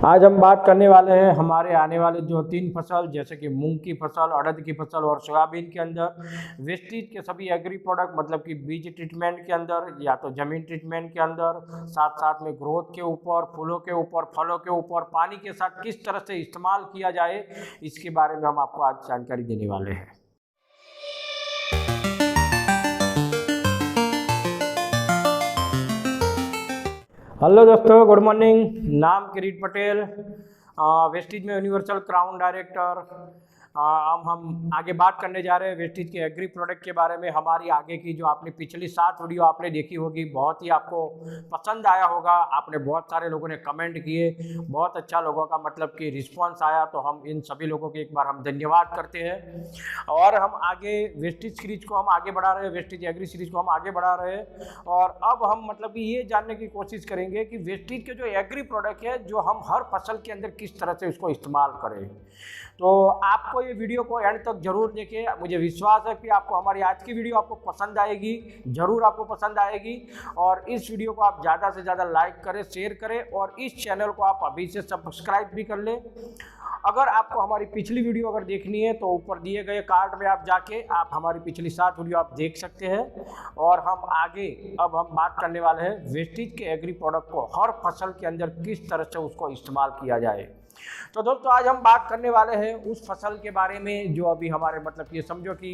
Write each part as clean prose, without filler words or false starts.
आज हम बात करने वाले हैं हमारे आने वाले जो 3 फसल जैसे कि मूंग की फसल, अड़द की फसल और सोयाबीन के अंदर वेस्टेज के सभी एग्री प्रोडक्ट मतलब कि बीज ट्रीटमेंट के अंदर या तो जमीन ट्रीटमेंट के अंदर, साथ साथ में ग्रोथ के ऊपर, फूलों के ऊपर, फलों के ऊपर, पानी के साथ किस तरह से इस्तेमाल किया जाए, इसके बारे में हम आपको आज जानकारी देने वाले हैं। हेलो दोस्तों, गुड मॉर्निंग। नाम किरीट पटेल, वेस्टेज में यूनिवर्सल क्राउन डायरेक्टर। हम आगे बात करने जा रहे हैं वेस्टेज के एग्री प्रोडक्ट के बारे में। हमारी आगे की जो आपने पिछली 7 वीडियो आपने देखी होगी, बहुत ही आपको पसंद आया होगा। आपने बहुत सारे लोगों ने कमेंट किए, बहुत अच्छा लोगों का मतलब कि रिस्पांस आया, तो हम इन सभी लोगों के एक बार हम धन्यवाद करते हैं। और हम आगे वेस्टेज सीरीज को हम आगे बढ़ा रहे हैं, वेस्टेज एग्री सीरीज को हम आगे बढ़ा रहे हैं। और अब हम मतलब कि ये जानने की कोशिश करेंगे कि वेस्टेज के जो एग्री प्रोडक्ट है, जो हम हर फसल के अंदर किस तरह से उसको इस्तेमाल करें। तो आपको ये वीडियो को एंड तक जरूर देखें। मुझे विश्वास है कि आपको हमारी आज की वीडियो आपको पसंद आएगी, जरूर आपको पसंद आएगी। और इस वीडियो को आप ज़्यादा से ज़्यादा लाइक करें, शेयर करें और इस चैनल को आप अभी से सब्सक्राइब भी कर लें। अगर आपको हमारी पिछली वीडियो अगर देखनी है तो ऊपर दिए गए कार्ड में आप जाके आप हमारी पिछली 7 वीडियो आप देख सकते हैं। और हम आगे अब हम बात करने वाले हैं वेस्टेज के एग्री प्रोडक्ट को हर फसल के अंदर किस तरह से उसको इस्तेमाल किया जाए। तो दोस्तों, आज हम बात करने वाले हैं उस फसल के बारे में जो अभी हमारे मतलब ये समझो कि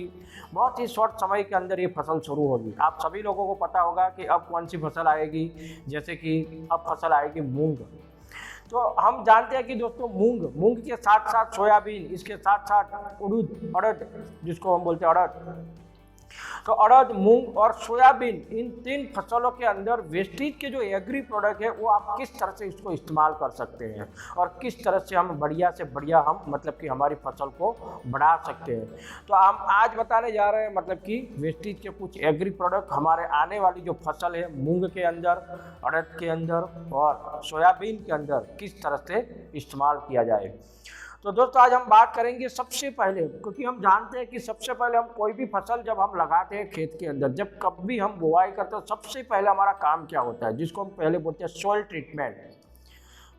बहुत ही शॉर्ट समय के अंदर ये फसल शुरू होगी। आप सभी लोगों को पता होगा कि अब कौन सी फसल आएगी, जैसे कि अब फसल आएगी मूंग। तो हम जानते हैं कि दोस्तों मूंग के साथ साथ सोयाबीन, इसके साथ साथ अड़द जिसको हम बोलते हैं अड़द, तो अड़द, मूंग और सोयाबीन, इन 3 फसलों के अंदर वेस्टेज के जो एग्री प्रोडक्ट है वो आप किस तरह से इसको इस्तेमाल कर सकते हैं और किस तरह से हम बढ़िया से बढ़िया हम मतलब कि हमारी फसल को बढ़ा सकते हैं। तो हम आज बताने जा रहे हैं मतलब कि वेस्टेज के कुछ एग्री प्रोडक्ट हमारे आने वाली जो फसल है मूंग के अंदर, अड़द के अंदर और सोयाबीन के अंदर किस तरह से इस्तेमाल किया जाए। तो दोस्तों, आज हम बात करेंगे सबसे पहले, क्योंकि हम जानते हैं कि सबसे पहले हम कोई भी फसल जब हम लगाते हैं खेत के अंदर, जब कभी हम बुआई करते हैं, सबसे पहले हमारा काम क्या होता है, जिसको हम पहले बोलते हैं सॉइल ट्रीटमेंट,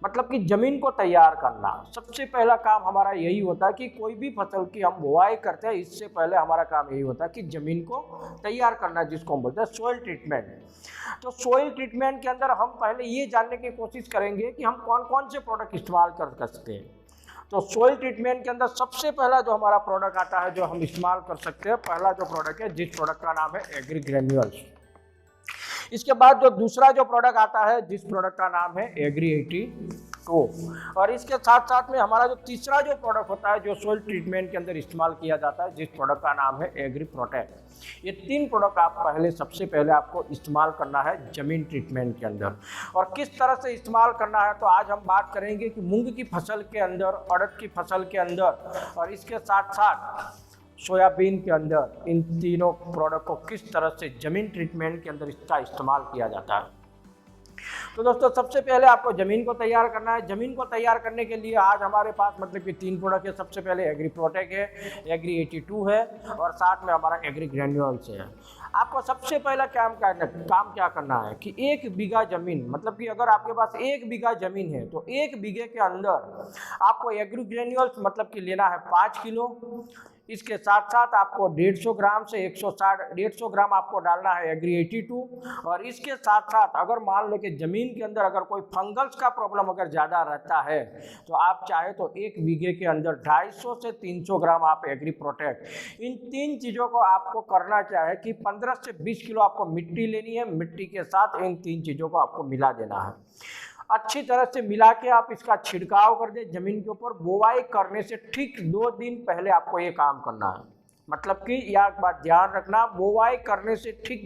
मतलब कि ज़मीन को तैयार करना। सबसे पहला काम हमारा यही होता है कि कोई भी फसल की हम बुआई करते हैं, इससे पहले हमारा काम यही होता है कि ज़मीन को तैयार करना, जिसको हम बोलते हैं सॉइल ट्रीटमेंट। तो सॉइल ट्रीटमेंट के अंदर हम पहले ये जानने की कोशिश करेंगे कि हम कौन कौन से प्रोडक्ट इस्तेमाल कर सकते हैं। तो सॉइल ट्रीटमेंट के अंदर सबसे पहला जो हमारा प्रोडक्ट आता है जो हम इस्तेमाल कर सकते हैं, पहला जो प्रोडक्ट है, जिस प्रोडक्ट का नाम है एग्री ग्रेन्यूल्स। इसके बाद जो दूसरा जो प्रोडक्ट आता है, जिस प्रोडक्ट का नाम है एग्री 82। और इसके साथ साथ में हमारा जो तीसरा जो प्रोडक्ट होता है जो सॉइल ट्रीटमेंट के अंदर इस्तेमाल किया जाता है, जिस प्रोडक्ट का नाम है एग्री प्रोटेक्ट। ये 3 प्रोडक्ट आप सबसे पहले आपको इस्तेमाल करना है ज़मीन ट्रीटमेंट के अंदर। और किस तरह से इस्तेमाल करना है, तो आज हम बात करेंगे कि मूंग की फसल के अंदर, अड़द की फसल के अंदर और इसके साथ साथ सोयाबीन के अंदर, इन तीनों प्रोडक्ट को किस तरह से ज़मीन ट्रीटमेंट के अंदर इसका इस्तेमाल किया जाता है। तो दोस्तों, सबसे पहले आपको ज़मीन को तैयार करना है। ज़मीन को तैयार करने के लिए आज हमारे पास मतलब कि 3 प्रोडक्ट है। सबसे पहले एग्री प्रोटेक्ट है, एग्री 82 है और साथ में हमारा एग्री ग्रेन्यूल्स है। आपको सबसे पहला काम क्या करना है कि 1 बीघा ज़मीन, मतलब कि अगर आपके पास 1 बीघा ज़मीन है तो 1 बीघे के अंदर आपको एग्री ग्रेन्यूल्स मतलब कि लेना है 5 किलो। इसके साथ साथ आपको 150 ग्राम से 150 ग्राम आपको डालना है एग्री 82। और इसके साथ साथ अगर मान लो कि ज़मीन के अंदर अगर कोई फंगल्स का प्रॉब्लम अगर ज़्यादा रहता है तो आप चाहे तो 1 बीघे के अंदर 250 से 300 ग्राम आप एग्री प्रोटेक्ट, इन 3 चीज़ों को आपको करना क्या है कि 15 से 20 किलो आपको मिट्टी लेनी है। मिट्टी के साथ इन 3 चीज़ों को आपको मिला देना है। अच्छी तरह से मिला के आप इसका छिड़काव कर दें ज़मीन के ऊपर। बुआई करने से ठीक 2 दिन पहले आपको ये काम करना है। मतलब कि यह बात ध्यान रखना, बुआई करने से ठीक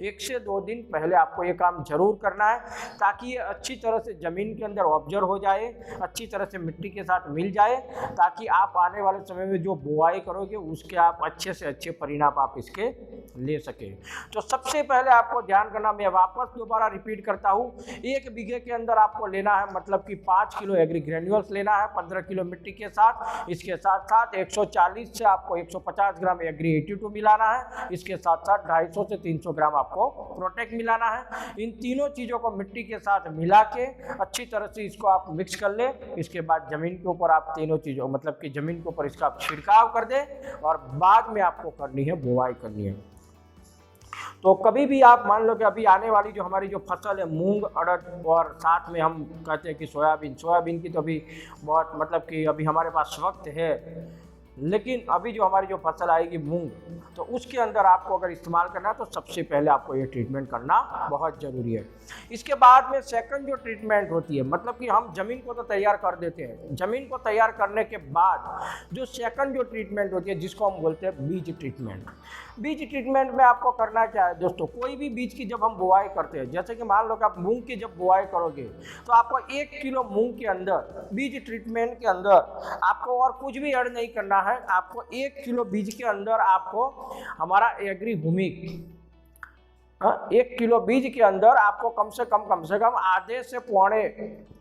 1 से 2 दिन पहले आपको ये काम जरूर करना है, ताकि ये अच्छी तरह से ज़मीन के अंदर ऑब्जर्व हो जाए, अच्छी तरह से मिट्टी के साथ मिल जाए, ताकि आप आने वाले समय में जो बुआई करोगे उसके आप अच्छे से अच्छे परिणाम आप इसके ले सकें। तो सबसे पहले आपको ध्यान करना, मैं वापस दोबारा रिपीट करता हूँ, 1 बीघे के अंदर आपको लेना है मतलब कि 5 किलो एग्री ग्रेन्यूल्स लेना है 15 किलो मिट्टी के साथ। इसके साथ साथ 140 से आपको 150 ग्राम एग्री 82 मिलाना है। इसके साथ साथ 250 से 300 ग्राम आपको प्रोटेक्ट मिलाना है। इन तीनों चीज़ों को मिट्टी के साथ मिला के अच्छी तरह से इसको आप मिक्स कर ले। इसके बाद ज़मीन के ऊपर आप तीनों चीज़ों मतलब कि ज़मीन के ऊपर इसका छिड़काव कर दे और बाद में आपको करनी है बुआई करनी है। तो कभी भी आप मान लो कि अभी आने वाली जो हमारी जो फसल है मूंग, अड़द और साथ में हम कहते हैं कि सोयाबीन की तो अभी बहुत मतलब कि अभी हमारे पास वक्त है, लेकिन अभी जो हमारी जो फसल आएगी मूंग, तो उसके अंदर आपको अगर इस्तेमाल करना है तो सबसे पहले आपको ये ट्रीटमेंट करना बहुत ज़रूरी है। इसके बाद में सेकंड जो ट्रीटमेंट होती है मतलब कि हम ज़मीन को तो तैयार कर देते हैं, ज़मीन को तैयार करने के बाद जो सेकंड जो ट्रीटमेंट होती है जिसको हम बोलते हैं बीज ट्रीटमेंट। बीज ट्रीटमेंट में आपको करना क्या है दोस्तों, कोई भी बीज की जब हम बुआई करते हैं, जैसे कि मान लो कि आप मूंग की जब बुआई करोगे तो आपको 1 किलो मूंग के अंदर बीज ट्रीटमेंट के अंदर आपको और कुछ भी ऐड नहीं करना है। आपको 1 किलो बीज के अंदर आपको हमारा एग्री हुमिक 1 किलो बीज के अंदर आपको कम से कम आधे से पौने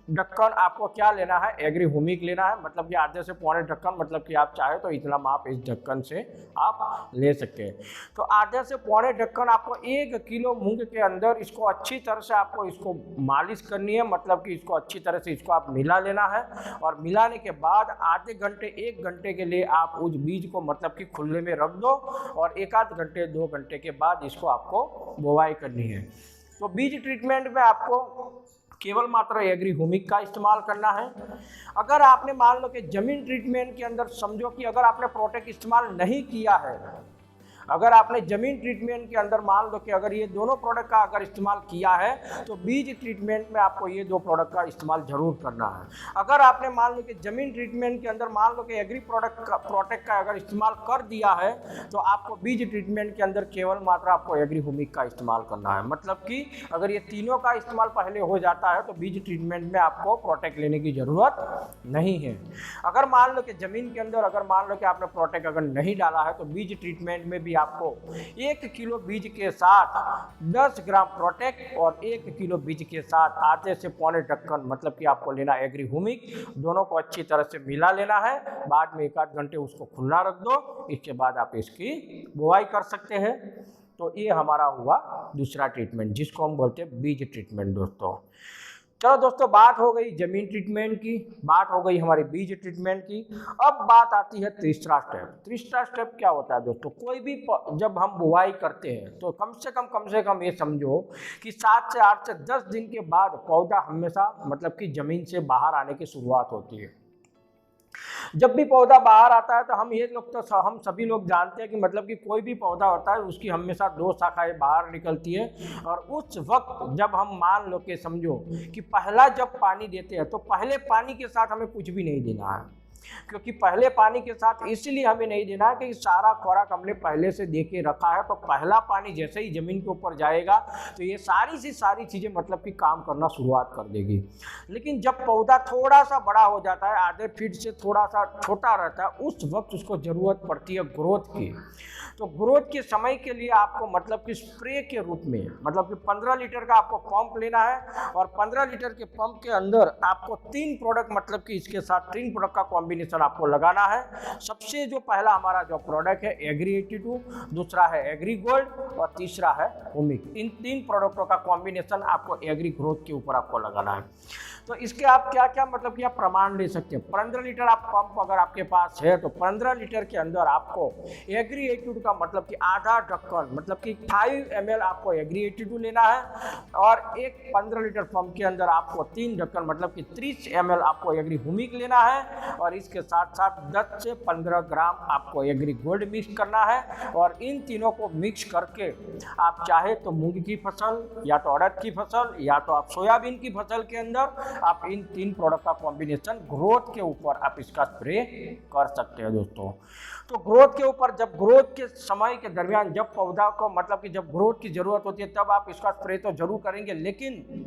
ढक्कन आपको क्या लेना है, एग्री हुमिक लेना है। मतलब कि आधे से पौने ढक्कन, मतलब कि आप चाहे तो इतना माप इस ढक्कन से आप ले सकते हैं। तो आधे से पौने ढक्कन आपको 1 किलो मूंग के अंदर इसको अच्छी तरह से आपको इसको मालिश करनी है। मतलब कि इसको अच्छी तरह से इसको आप मिला लेना है और मिलाने के बाद आधे घंटे 1 घंटे के लिए आप उस बीज को मतलब कि खुले में रख दो और 1 आध घंटे 2 घंटे के बाद इसको आपको बुआई करनी है। तो बीज ट्रीटमेंट में आपको केवल मात्र एग्री हुमिक का इस्तेमाल करना है। अगर आपने मान लो कि जमीन ट्रीटमेंट के अंदर समझो कि अगर आपने प्रोटेक्ट इस्तेमाल नहीं किया है, अगर आपने ज़मीन ट्रीटमेंट के अंदर मान लो कि अगर ये दोनों प्रोडक्ट का अगर इस्तेमाल किया है तो बीज ट्रीटमेंट में आपको ये 2 प्रोडक्ट का इस्तेमाल जरूर करना है। अगर आपने मान लो कि ज़मीन ट्रीटमेंट के अंदर मान लो कि एग्री प्रोटेक्ट का अगर इस्तेमाल कर दिया है तो आपको बीज ट्रीटमेंट के अंदर केवल मात्र आपको एग्री हुमिक का इस्तेमाल करना है। मतलब कि अगर ये तीनों का इस्तेमाल पहले हो जाता है तो बीज ट्रीटमेंट में आपको प्रोटेक्ट लेने की ज़रूरत नहीं है। अगर मान लो कि ज़मीन के अंदर अगर मान लो कि आपने प्रोटेक्ट अगर नहीं डाला है तो बीज ट्रीटमेंट में भी आपको 1 किलो बीज के साथ 10 ग्राम प्रोटेक्ट और 1 किलो बीज के साथ आधे से पौने ढक्कन मतलब कि आपको लेना एग्री हुमिक, दोनों को अच्छी तरह से मिला लेना है। बाद में 1 आध घंटे उसको खुला रख दो, इसके बाद आप इसकी बुआई कर सकते हैं। तो ये हमारा हुआ दूसरा ट्रीटमेंट जिसको हम बोलते हैं बीज ट्रीटमेंट। दोस्तों चलो दोस्तों, बात हो गई जमीन ट्रीटमेंट की, बात हो गई हमारी बीज ट्रीटमेंट की। अब बात आती है तीसरा स्टेप। तीसरा स्टेप क्या होता है दोस्तों, कोई भी जब हम बुआई करते हैं तो कम से कम ये समझो कि 7 से 8 से 10 दिन के बाद पौधा हमेशा मतलब कि ज़मीन से बाहर आने की शुरुआत होती है। जब भी पौधा बाहर आता है तो हम सभी लोग जानते हैं कि मतलब कि कोई भी पौधा होता है उसकी हमेशा 2 शाखाएं बाहर निकलती है। और उस वक्त जब हम मान लो कि समझो कि पहला जब पानी देते हैं तो पहले पानी के साथ हमें कुछ भी नहीं देना है, क्योंकि पहले पानी के साथ इसलिए हमें नहीं देना है कि सारा खुराक हमने पहले से दे के रखा है। तो पहला पानी जैसे ही ज़मीन के ऊपर जाएगा तो ये सारी चीज़ें मतलब कि काम करना शुरुआत कर देगी। लेकिन जब पौधा थोड़ा सा बड़ा हो जाता है, आधे फीट से थोड़ा सा छोटा रहता है, उस वक्त उसको ज़रूरत पड़ती है ग्रोथ की। तो ग्रोथ के समय के लिए आपको मतलब कि स्प्रे के रूप में मतलब कि 15 लीटर का आपको पंप लेना है और 15 लीटर के पंप के अंदर आपको 3 प्रोडक्ट मतलब कि इसके साथ 3 प्रोडक्ट का कॉम्बिनेशन आपको लगाना है। सबसे जो पहला हमारा जो प्रोडक्ट है एग्री 82, दूसरा है एग्री गोल्ड और तीसरा है हुमिक। इन 3 प्रोडक्टों का कॉम्बिनेशन आपको एग्री ग्रोथ के ऊपर आपको लगाना है। तो इसके आप क्या मतलब कि आप प्रमाण ले सकते हैं। 15 लीटर आप पंप अगर आपके पास है तो 15 लीटर के अंदर आपको एग्री 82 का मतलब कि आधा ढक्कन मतलब कि 5 ml आपको एग्री 82 लेना है और एक 15 लीटर पंप के अंदर आपको 3 ढक्कन मतलब कि 30 ml आपको एग्री हुमिक लेना है और इसके साथ साथ 10 से 15 ग्राम आपको एग्री गोल्ड मिक्स करना है। और इन तीनों को मिक्स करके आप चाहे तो मूंग की फसल या तो अड़द की फसल या तो आप सोयाबीन की फसल के अंदर आप इन 3 प्रोडक्ट का कॉम्बिनेशन ग्रोथ के ऊपर आप इसका स्प्रे कर सकते हैं। दोस्तों तो ग्रोथ के ऊपर जब ग्रोथ के समय के दरमियान जब पौधा को मतलब कि जब ग्रोथ की ज़रूरत होती है तब आप इसका स्प्रे तो जरूर करेंगे। लेकिन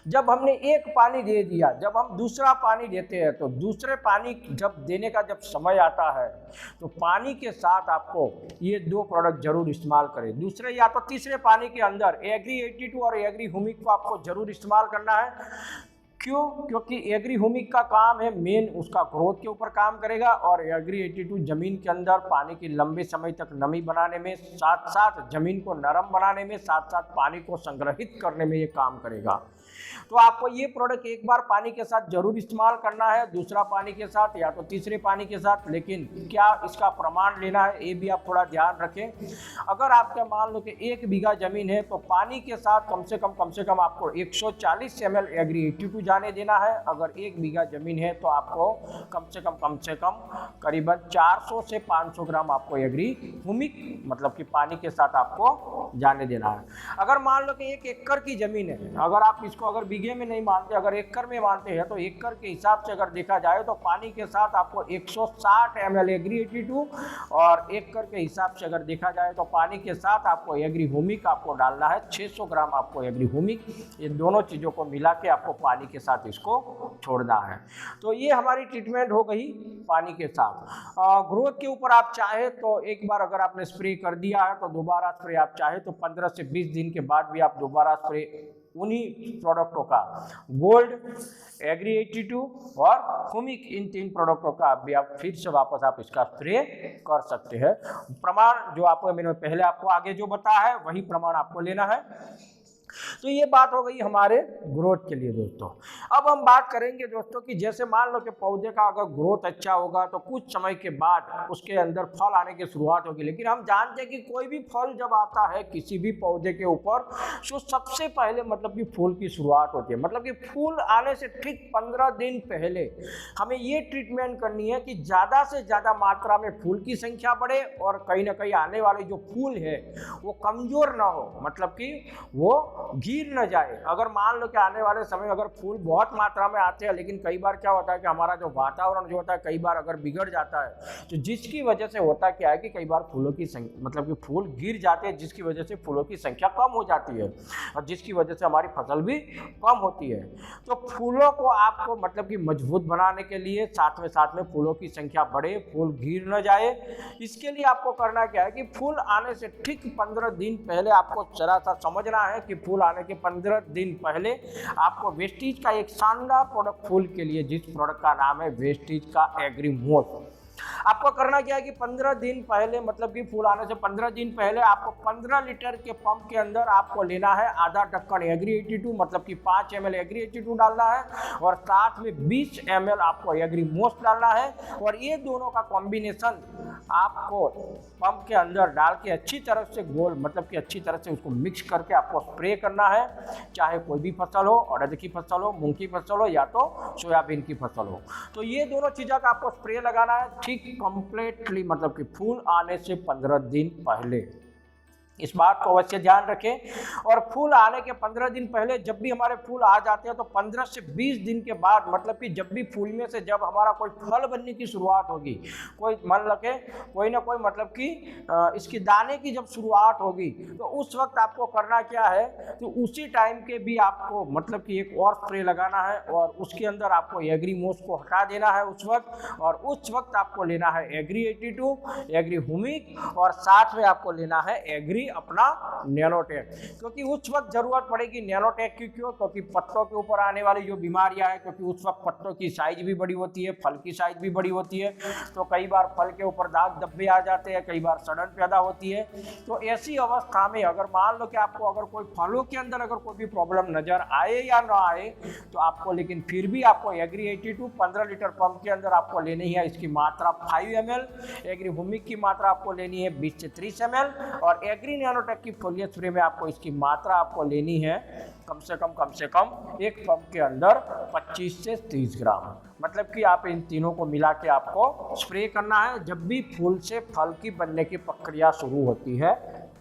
जब हमने एक पानी दे दिया, जब हम दूसरा पानी देते हैं तो दूसरे पानी जब देने का जब समय आता है तो पानी के साथ आपको ये 2 प्रोडक्ट जरूर इस्तेमाल करें। दूसरे या तो तीसरे पानी के अंदर एग्री 82 और एग्री हुमिक को आपको जरूर इस्तेमाल करना है। क्यों? क्योंकि एग्री ह्यूमिक का काम है मेन उसका ग्रोथ के ऊपर काम करेगा, और एग्री 82 जमीन के अंदर पानी की लंबे समय तक नमी बनाने में, साथ साथ जमीन को नरम बनाने में, साथ साथ पानी को संग्रहित करने में ये काम करेगा। तो आपको ये प्रोडक्ट एक बार पानी के साथ जरूर इस्तेमाल करना है, दूसरा पानी के साथ या तो तीसरे पानी के साथ, लेकिन क्या इसका प्रमाण लेना है ये भी आप थोड़ा ध्यान रखें। अगर आपके मान लो कि 1 बीघा जमीन है तो पानी के साथ कम से कम आपको 140 ml एग्री 82 जाने देना है। अगर 1 बीघा जमीन है तो आपको कम से कम करीबन 400 से 500 ग्राम आपको एग्री ह्यूमिक मतलब कि पानी के साथ आपको जाने देना है। अगर मान लो कि 1 एकड़ की जमीन है, अगर आप इसको अगर बीघे में नहीं मानते, अगर एकड़ में मानते हैं, तो एकड़ के हिसाब से अगर देखा जाए तो पानी के साथ आपको 160 ml एग्री 82, और एकड़ के हिसाब से अगर देखा जाए तो पानी के साथ आपको एग्री ह्यूमिक आपको डालना है 600 ग्राम आपको एग्री ह्यूमिक। ये दोनों चीज़ों को मिला के आपको पानी के साथ इसको छोड़ना है। तो ये हमारी ट्रीटमेंट हो गई पानी के साथ। ग्रोथ के ऊपर आप चाहे तो एक बार अगर आपने स्प्रे कर दिया है तो दोबारा स्प्रे आप चाहे तो 15 से 20 दिन के बाद भी आप दोबारा स्प्रे उन्हीं प्रोडक्टों का, गोल्ड, एग्री 82 और ह्यूमिक, इन 3 प्रोडक्टों का भी आप फिर से वापस आप इसका स्प्रे कर सकते हैं। प्रमाण जो आपको मैंने पहले आपको आगे जो बताया है वही प्रमाण आपको लेना है। तो ये बात हो गई हमारे ग्रोथ के लिए दोस्तों। अब हम बात करेंगे दोस्तों कि जैसे मान लो कि पौधे का अगर ग्रोथ अच्छा होगा तो कुछ समय के बाद उसके अंदर फल आने की शुरुआत होगी, लेकिन हम जानते हैं कि कोई भी फल जब आता है किसी भी पौधे के ऊपर तो सबसे पहले मतलब कि फूल की शुरुआत होती है। मतलब कि फूल आने से ठीक 15 दिन पहले हमें ये ट्रीटमेंट करनी है कि ज़्यादा से ज़्यादा मात्रा में फूल की संख्या बढ़े और कहीं ना कहीं आने वाले जो फूल है वो कमज़ोर ना हो, मतलब कि वो गिर न जाए। अगर मान लो कि आने वाले समय अगर फूल बहुत मात्रा में आते हैं, लेकिन कई बार क्या होता है कि हमारा जो वातावरण जो होता है कई बार अगर बिगड़ जाता है, तो जिसकी वजह से होता क्या है कि कई बार फूलों की संख्या मतलब कि फूल गिर जाते हैं, जिसकी वजह से फूलों की संख्या कम हो जाती है और जिसकी वजह से हमारी फसल भी कम होती है। तो फूलों को आपको मतलब कि मजबूत बनाने के लिए साथ में फूलों की संख्या बढ़े, फूल गिर न जाए, इसके लिए आपको करना क्या है कि फूल आने से ठीक 15 दिन पहले आपको जरा सा समझना है कि फूल आने के 15 दिन पहले आपको वेस्टीज का एक शानदार प्रोडक्ट फूल के लिए, जिस प्रोडक्ट का नाम है वेस्टीज का एग्रीमोस, आपको करना क्या है कि 15 दिन पहले मतलब कि फूल आने से 15 दिन पहले आपको 15 लीटर के पंप के अंदर आपको लेना है आधा ढक्कन एग्री 82 मतलब कि 5 ml एग्री 82 डालना है और साथ में 20 ml आपको एग्रीमोस डालना है। और ये दोनों का कॉम्बिनेशन आपको पंप के अंदर डाल के अच्छी तरह से गोल मतलब कि अच्छी तरह से उसको मिक्स करके आपको स्प्रे करना है, चाहे कोई भी फसल हो, अड़द की फसल हो, मूंग की फसल हो या तो सोयाबीन की फसल हो। तो ये दोनों चीज़ों का आपको स्प्रे लगाना है ठीक कंप्लीटली मतलब कि फूल आने से 15 दिन पहले। इस बात को अवश्य ध्यान रखें। और फूल आने के 15 दिन पहले जब भी हमारे फूल आ जाते हैं तो 15 से 20 दिन के बाद मतलब कि जब भी फूल में से जब हमारा कोई फल बनने की शुरुआत होगी, कोई मान लगे कोई ना कोई मतलब कि इसकी दाने की जब शुरुआत होगी, तो उस वक्त आपको करना क्या है तो उसी टाइम के भी आपको मतलब कि एक और स्प्रे लगाना है और उसके अंदर आपको एग्रीमोस को हटा देना है उस वक्त। और उस वक्त आपको लेना है एग्री 82, एग्री ह्यूमिक और साथ में आपको लेना है एग्री अपना नैनोटेक, क्योंकि उस वक्त जरूरत पड़ेगी नैनोटेक की। क्यों? क्योंकि पत्तों के ऊपर आने वाली जो बीमारियां हैं, क्योंकि उस वक्त पत्तों की साइज भी बड़ी होती है, फल की साइज भी बड़ी होती है, तो कई बार फल के ऊपर दाग धब्बे आ जाते हैं, कई बार सड़न पैदा होती है। तो ऐसी अवस्था में अगर मान लो कि आपको अगर कोई फलों के अंदर अगर कोई भी प्रॉब्लम नजर आए या ना आए तो आपको लेकिन फिर भी आपको एग्री 82 15 लीटर पंप के अंदर आपको लेनी है, इसकी मात्रा 5 ml, एग्री ह्यूमिक की मात्रा आपको लेनी है 20 से 30 ml और एग्री नैनोटेक की फोलियर स्प्रे में आपको इसकी मात्रा आपको लेनी है कम से कम एक पंप के अंदर 25 से 30 ग्राम। मतलब कि आप इन तीनों को मिला के आपको स्प्रे करना है जब भी फूल से फल की बनने की प्रक्रिया शुरू होती है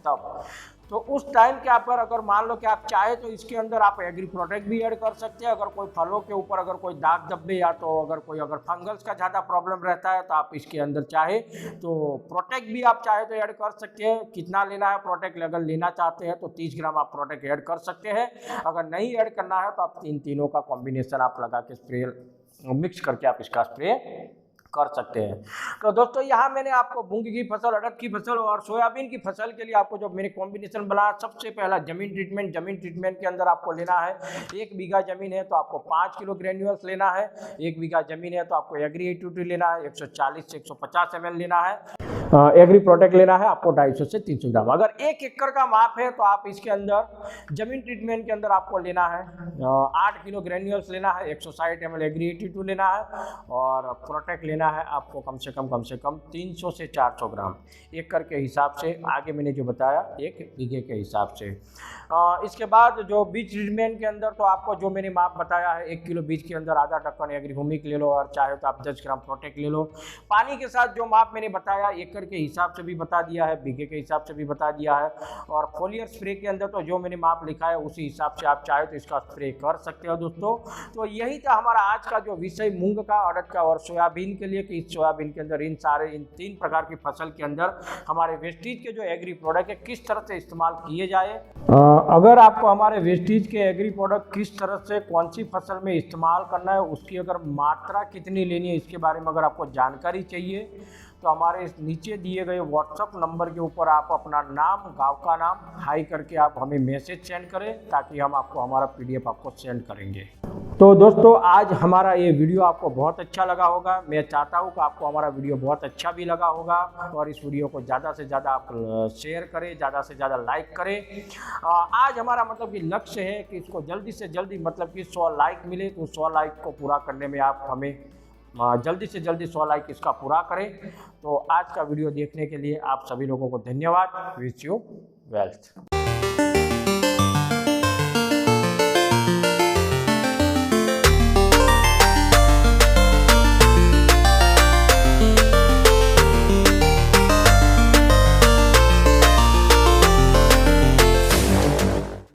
तब। तो उस टाइम के पर अगर मान लो कि आप चाहे तो इसके अंदर आप एग्री प्रोटेक्ट भी ऐड कर सकते हैं। अगर कोई फलों के ऊपर अगर कोई दाग धब्बे या तो अगर फंगस का ज़्यादा प्रॉब्लम रहता है तो आप इसके अंदर चाहे तो प्रोटेक्ट भी आप चाहे तो ऐड कर सकते हैं। कितना लेना है प्रोटेक्ट, अगर लेना चाहते हैं तो 30 ग्राम आप प्रोटेक्ट ऐड कर सकते हैं। अगर नहीं ऐड करना है तो आप तीनों का कॉम्बिनेशन आप लगा के स्प्रे मिक्स करके आप इसका स्प्रे कर सकते हैं। तो दोस्तों यहाँ मैंने आपको मूंग की फसल, अड़द की फसल और सोयाबीन की फसल के लिए आपको जो मैंने कॉम्बिनेशन बनाया, सबसे पहला जमीन ट्रीटमेंट के अंदर आपको लेना है 1 बीघा जमीन है तो आपको 5 किलो ग्रेन्यूल्स लेना है, 1 बीघा जमीन है तो आपको एग्री 82 लेना है, 140 से 150 ml लेना है, एग्री प्रोटेक्ट लेना है आपको 250 से 300 ग्राम। अगर 1 एकड़ का माप है तो आप इसके अंदर जमीन ट्रीटमेंट के अंदर आपको लेना है 8 किलो ग्रेन्यूल्स लेना है, 160 ml एग्री 82 लेना है और प्रोटेक्ट लेना है आपको कम से कम 300 से 400 ग्राम एकड़ के हिसाब से, आगे मैंने जो बताया 1 बीघे के हिसाब से। इसके बाद जो बीज ट्रीटमेंट के अंदर तो आपको जो मैंने माप बताया है 1 किलो बीज के अंदर आधा ढक्कन एग्री हुमिक ले लो और चाहे तो आप 10 ग्राम प्रोटेक्ट ले लो। पानी के साथ जो माप मैंने बताया एकड़ के हिसाब से भी बता दिया है, बीघे के हिसाब से भी बता दिया है, और फोलियर स्प्रे के अंदर तो जो मैंने माप लिखा है उसी हिसाब से आप चाहे तो इसका स्प्रे कर सकते हो दोस्तों। तो यही था हमारा आज का जो विषय मूंग का, अड़द का और सोयाबीन के लिए, कि इस सोयाबीन के अंदर इन 3 प्रकार की फसल के अंदर हमारे वेस्टीज के जो एग्री प्रोडक्ट है किस तरह से इस्तेमाल किए जाए। अगर आपको हमारे वेस्टीज के एग्री प्रोडक्ट किस तरह से कौन सी फसल में इस्तेमाल करना है, उसकी अगर मात्रा कितनी लेनी है, इसके बारे में अगर आपको जानकारी चाहिए तो हमारे नीचे दिए गए व्हाट्सएप नंबर के ऊपर आप अपना नाम, गांव का नाम हाई करके आप हमें मैसेज सेंड करें, ताकि हम आपको हमारा PDF आपको सेंड करेंगे। तो दोस्तों आज हमारा ये वीडियो आपको बहुत अच्छा लगा होगा, मैं चाहता हूँ कि आपको हमारा वीडियो बहुत अच्छा भी लगा होगा, और इस वीडियो को ज़्यादा से ज़्यादा आप शेयर करें, ज़्यादा से ज़्यादा लाइक करें। आज हमारा मतलब कि लक्ष्य है कि इसको जल्दी से जल्दी मतलब कि 100 लाइक मिले, तो 100 लाइक को पूरा करने में आप हमें जल्दी से जल्दी 100 लाइक इसका पूरा करें। तो आज का वीडियो देखने के लिए आप सभी लोगों को धन्यवाद। Wish you wealth.